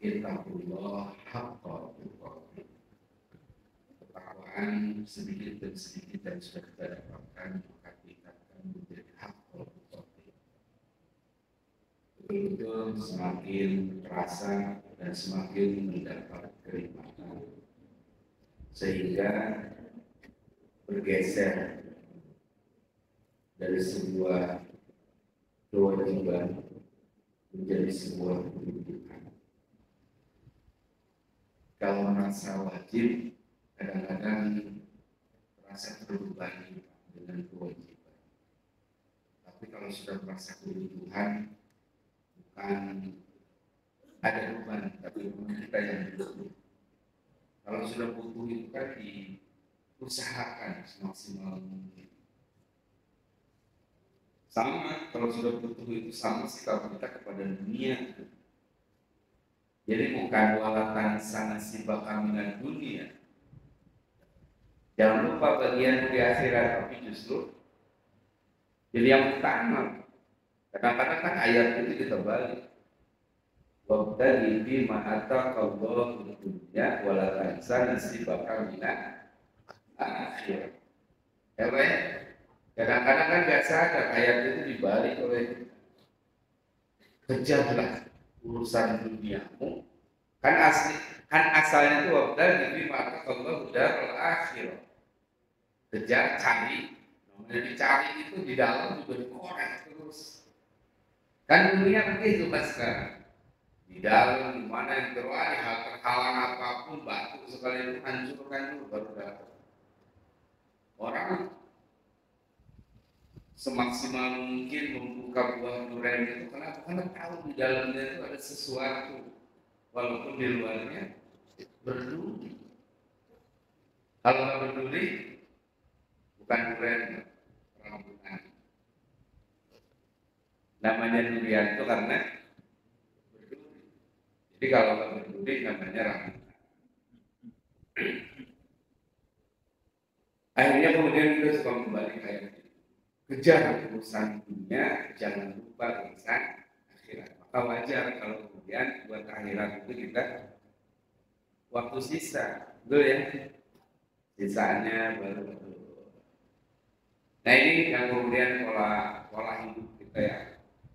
Ittaqullah haqqa tuqatih. Ketakwaan sedikit demi sedikit dan sudah kita dapatkan, maka kita akan menjadi haqqa tuqatih. Betul-betul semakin terasa dan semakin mendapat kenikmatan, sehingga bergeser dari sebuah kewajiban menjadi sebuah kebutuhan. Kalau merasa wajib, kadang-kadang merasa terbebani dengan kewajiban. Tapi kalau sudah merasa kebutuhan, bukan ada beban, tapi memang kita yang butuh. Kalau sudah butuh itu kan diusahakan semaksimal mungkin. Sama, kalau sudah butuh itu sama sikap kita kepada dunia. Jadi bukan walatan sana sibak kaminan dunia. Jangan lupa bagian di akhirat, tapi justru jadi yang utama. Kadang-kadang kan ayat itu kita balik. Wabtaghi bima ataqallahu dunya walatan sana sibak kaminan akhir. Kadang-kadang kan nggak sadar ayat itu dibalik oleh kejarlah urusan duniamu. Kan asalnya itu wabtaghi bima ataqallahu darul akhir. Kejar, cari, namanya dicari itu di dalam juga dikorek terus. Kan dunia begitu kan sekarang. Di dalam, di mana yang terwadi, hal terhalang apapun, batu sekalipun hancurkan dulu baru dapat. Orang semaksimal mungkin membuka buah durian itu kenapa? Karena tahu di dalamnya itu ada sesuatu, walaupun di luarnya berduri. Kalau nggak berduri, bukan durian, rambutan. Namanya durian itu karena berduri. Jadi kalau nggak berduri namanya rambutan. Akhirnya kemudian kita suka kembali kayak gitu. Kejar urusan dunia, jangan lupa urusan akhirat. Maka wajar kalau kemudian buat akhirat itu kita waktu sisa, betul ya? Sisanya baru. Nah ini yang kemudian pola hidup kita ya.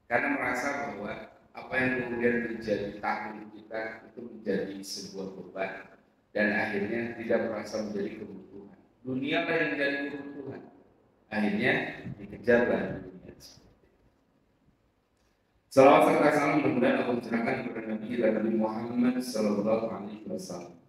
Karena merasa bahwa apa yang kemudian menjadi tanggung kita itu menjadi sebuah beban dan akhirnya tidak merasa menjadi kebutuhan. Dunia lah yang menjadi kebutuhan. Akhirnya dikejarlah dunia. Salawat serta salam mudah-mudahan Allah curahkan kepada Nabi dan Nabi Muhammad Sallallahu Alaihi Wasallam.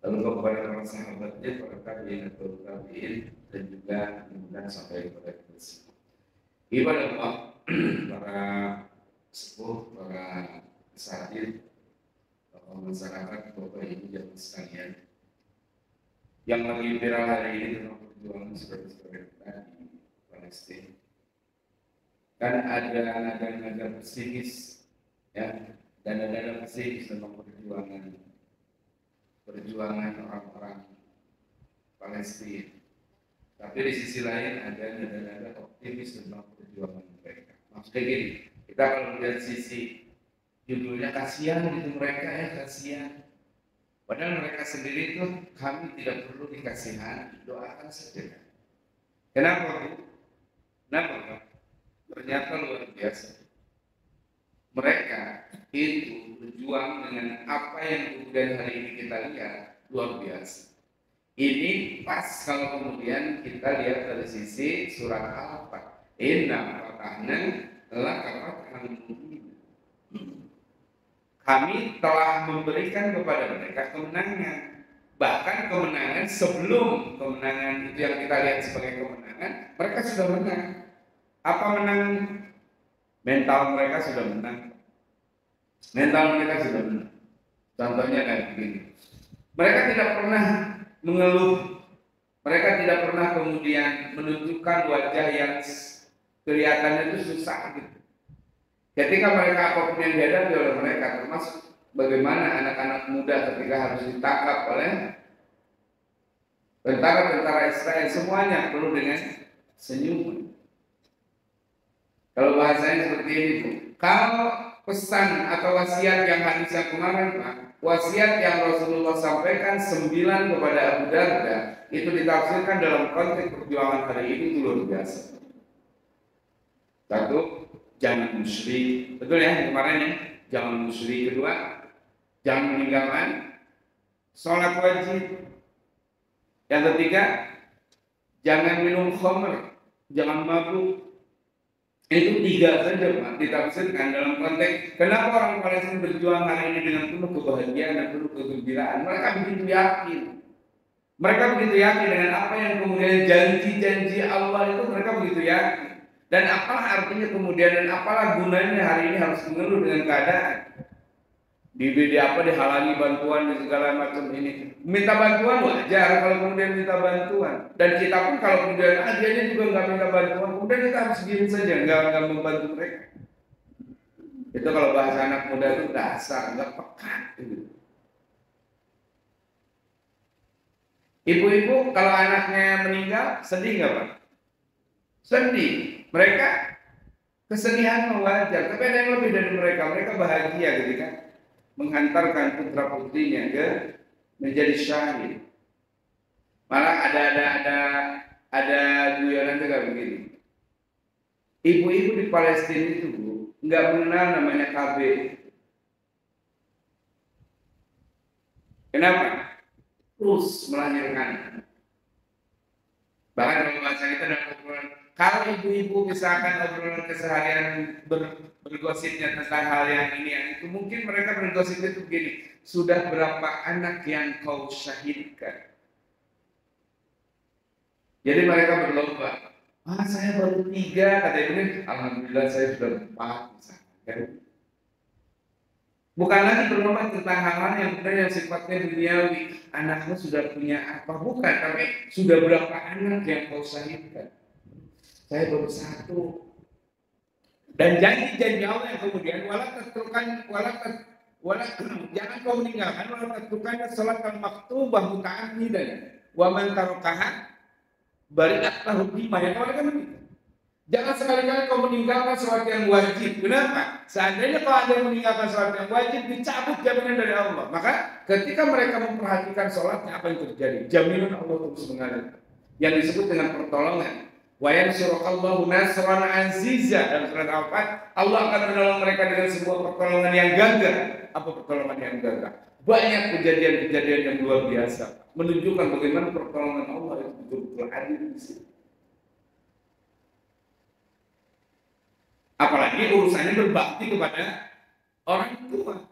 Lalu kepada para sahabatnya, para tabi'in atau tabi'in dan juga mudah-mudahan sampai kepada kita semua. Ibadah Allah, para sepuh, para asatidz, tokoh masyarakat, bapak ibu jamaah sekalian, yang lagi viral hari ini tentang perjuangan saudara-saudara kita di Palestina. Kan ada nada-nada pesimis, ya, dan nada-nada pesimis tentang perjuangan orang-orang Palestina. Tapi di sisi lain ada nada-nada optimis tentang perjuangan mereka. Maksudnya gini, kita kalau melihat sisi judulnya kasihan gitu mereka ya kasihan. Padahal mereka sendiri itu kami tidak perlu dikasihani, doakan saja. Kenapa Bu? Kenapa Pak? Ternyata luar biasa. Mereka itu berjuang dengan apa yang kemudian hari ini kita lihat luar biasa. Ini pas kalau kemudian kita lihat dari sisi surat Al-Fatihah. Inna fatahna laka fathan mubina. Kami telah memberikan kepada mereka kemenangan. Bahkan kemenangan sebelum kemenangan itu yang kita lihat sebagai kemenangan, mereka sudah menang. Apa menang? Mental mereka sudah menang. Mental mereka sudah menang. Contohnya kayak begini. Mereka tidak pernah mengeluh. Mereka tidak pernah kemudian menunjukkan wajah yang kelihatannya itu susah gitu. Ketika mereka apapun yang dihadapi oleh mereka, termasuk bagaimana anak-anak muda ketika harus ditangkap oleh tentara-tentara Israel, semuanya penuh dengan senyuman. Kalau bahasanya seperti ini, kalau pesan atau wasiat yang hadis yang kemarin Pak, wasiat yang Rasulullah sampaikan 9 kepada Abu Darda itu ditafsirkan dalam konteks perjuangan hari ini itu luar biasa. Satu, jangan musyrik, betul ya kemarin ya, jangan musyrik. Kedua, jangan meninggalkan sholat wajib. Yang ketiga, jangan minum khamr, jangan mabuk. Itu 3 saja Pak ditafsirkan dalam konteks kenapa orang Palestina berjuang hari ini dengan penuh kebahagiaan dan penuh kegembiraan. Mereka begitu yakin. Mereka begitu yakin dengan apa yang kemudian janji-janji Allah itu, mereka begitu yakin. Dan apalah artinya kemudian dan apalah gunanya hari ini harus mengeluh dengan keadaan dihalangi bantuan dan segala macam ini. Minta bantuan wajar kalau kemudian minta bantuan. Dan kita pun kalau kemudian dianya juga nggak minta bantuan, kemudian kita harus diam saja, nggak membantu mereka. Itu kalau bahasa anak muda itu dasar, nggak pekat. Ibu-ibu kalau anaknya meninggal sedih nggak Pak? Sedih. Mereka kesedihan wajar. Tapi ada yang lebih dari mereka. Mereka bahagia gitu kan, menghantarkan putra putrinya ke menjadi syahid. Malah ada guyonan juga begini. Ibu-ibu di Palestina itu nggak mengenal namanya KB. Kenapa? Terus melahirkan. Bahkan kalau bahasa kita dalam obrolan, kalau ibu-ibu misalkan obrolan keseharian bergosipnya tentang hal yang ini yang itu, mungkin mereka bergosipnya itu begini, sudah berapa anak yang kau syahidkan? Jadi mereka berlomba. Saya baru 3 kata ibu, alhamdulillah saya sudah 4 misalkan. Bukan lagi berlomba tentang hal-hal yang sifatnya duniawi. Anakmu sudah punya apa? Bukan, tapi sudah berapa anak yang kau syahidkan? Saya baru 1. Dan janji-janji Allah yang kemudian jangan kau meninggalkan wala tatrukannya salat al-maktubah muta'ammidan wa man tarakaha bari'at lahu bima. Ya kan begitu. Jangan sekali-kali kau meninggalkan sesuatu yang wajib. Kenapa? Seandainya kalau ada yang meninggalkan sesuatu yang wajib, dicabut jaminan dari Allah. Maka ketika mereka memperhatikan sholatnya, apa yang terjadi? Jaminan Allah terus mengalir. Yang disebut dengan pertolongan. Wa yansurukallahu nasran aziza. Dalam surat Al-Fat, Allah akan menolong mereka dengan sebuah pertolongan yang gagah. Apa pertolongan yang gagah? Banyak kejadian-kejadian yang luar biasa menunjukkan bagaimana pertolongan Allah itu betul-betul hadir di sini. Apalagi urusannya berbakti kepada orang tua.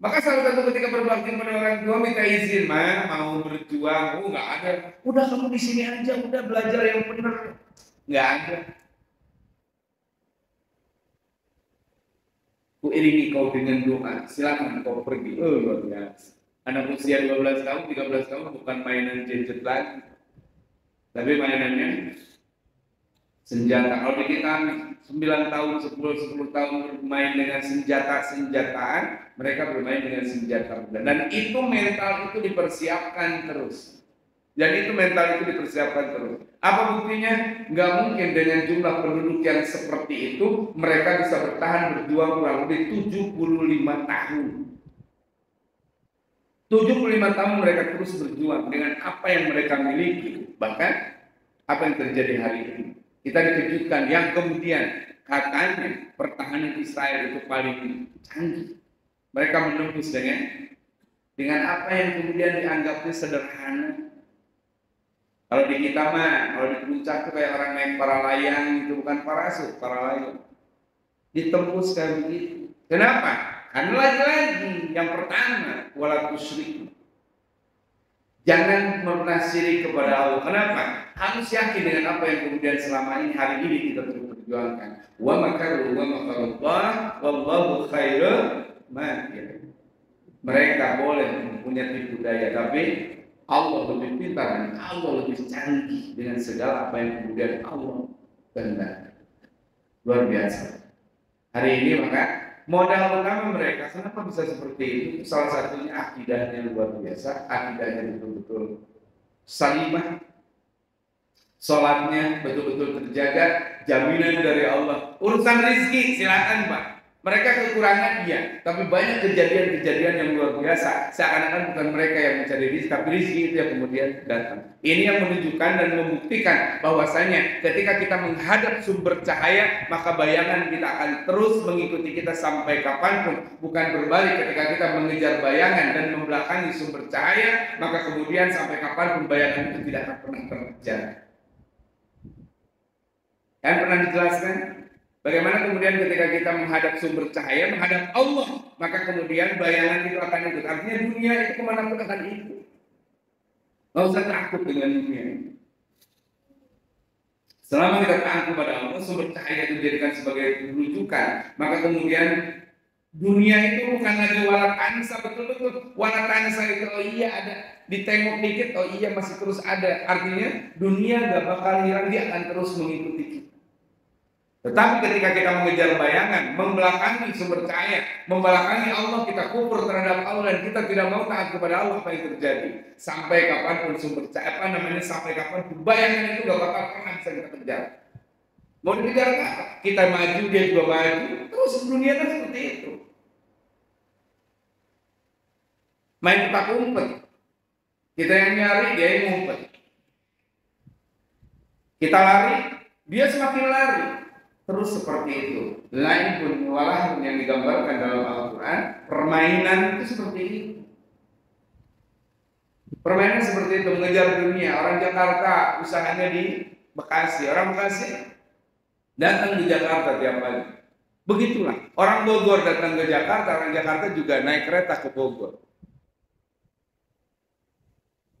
Maka salah satu ketika berbakti kepada orang tua minta izin, mau berjuang, nggak ada. Udah kamu di sini aja, udah belajar yang benar. Nggak ada. Ku iringi kau dengan doa, silakan kau pergi. Luar biasa. Anak usia 12 tahun, 13 tahun bukan mainan gadget lagi. Tapi mainannya senjata. Kalau di kita 9 tahun, 10 tahun bermain dengan senjata-senjataan, mereka bermain dengan senjata muda. Dan itu mental itu dipersiapkan terus. Dan itu mental itu dipersiapkan terus. Apa buktinya? Nggak mungkin dengan jumlah penduduk yang seperti itu, mereka bisa bertahan berjuang kurang lebih 75 tahun. 75 tahun mereka terus berjuang dengan apa yang mereka miliki. Bahkan apa yang terjadi hari ini. Kita dikejutkan yang kemudian katanya pertahanan Israel itu paling canggih. Mereka menembus dengan apa yang kemudian dianggapnya sederhana. Kalau di kita kalau di puncak itu kayak orang naik para layang, itu bukan parasut, para layang. Ditembus kayak begitu. Kenapa? Karena lagi-lagi yang pertama wala tusyrik. Jangan pernah syirik kepada Allah. Kenapa? Harus yakin dengan apa yang kemudian selama ini hari ini kita terus perjuangkan. Wa makaru wa makarullah wallahu khairul makirin. Mereka boleh mempunyai tipu daya, tapi Allah lebih pintar dan Allah lebih canggih dengan segala apa yang kemudian Allah kehendaki. Luar biasa. Hari ini maka modal utama mereka, kenapa bisa seperti itu? Salah satunya akidahnya luar biasa, akidahnya betul-betul salimah, sholatnya betul-betul terjaga, jaminan dari Allah. Urusan rezeki silakan Pak, Mereka kekurangan iya, tapi banyak kejadian-kejadian yang luar biasa. Seakan-akan bukan mereka yang mencari rezeki, tapi rezeki itu yang kemudian datang. Ini yang menunjukkan dan membuktikan bahwasanya ketika kita menghadap sumber cahaya, maka bayangan kita akan terus mengikuti kita sampai kapanpun. Bukan berbalik ketika kita mengejar bayangan dan membelakangi sumber cahaya, maka kemudian sampai kapanpun bayangan itu tidak akan pernah terkejar. Kan pernah dijelaskan? Bagaimana kemudian ketika kita menghadap sumber cahaya, menghadap Allah, maka kemudian bayangan itu akan ikut. Artinya dunia itu kemanapun akan ikut. Nggak usah takut dengan dunia. Selama kita taat kepada Allah, sumber cahaya itu dijadikan sebagai rujukan, maka kemudian dunia itu bukan lagi walat ansa, betul-betul walat ansa itu oh iya ada, ditengok dikit oh iya masih terus ada. Artinya dunia nggak bakal hilang, dia akan terus mengikuti kita. Tetapi ketika kita mengejar bayangan, membelakangi sumber cahaya, membelakangi Allah, kita kufur terhadap Allah dan kita tidak mau taat kepada Allah, apa yang terjadi? Sampai kapanpun sumber cahaya, sampai kapanpun bayangan itu gak bakal pernah bisa kita kejar. Mau dikejar apa? Kita maju, dia juga maju, terus dunia kan seperti itu. Main petak umpet, kita yang nyari, dia yang ngumpet. Kita lari, dia semakin lari. Terus seperti itu. Lain pun walah yang digambarkan dalam Al-Quran, permainan itu seperti itu. Permainan seperti itu, mengejar dunia. Orang Jakarta usahanya di Bekasi, orang Bekasi datang di Jakarta tiap pagi. Begitulah. Orang Bogor datang ke Jakarta, orang Jakarta juga naik kereta ke Bogor.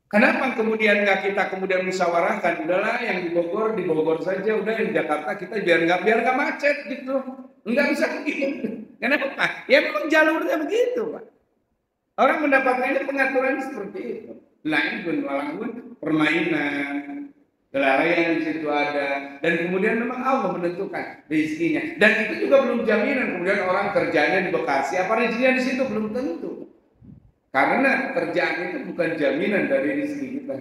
Kenapa kemudian nggak kita kemudian musyawarahkan, udahlah yang di Bogor saja, udah yang di Jakarta kita biar nggak macet gitu, nggak bisa begitu. Kenapa? Ya memang jalurnya begitu, Pak. Orang mendapatkannya pengaturan seperti itu. Lain pun permainan, kelalaian di situ ada, dan kemudian memang Allah menentukan rezekinya. Dan itu juga belum jaminan kemudian orang kerjanya di Bekasi, apa rezekinya di situ belum tentu. Karena kerjaan itu bukan jaminan dari rezeki kita.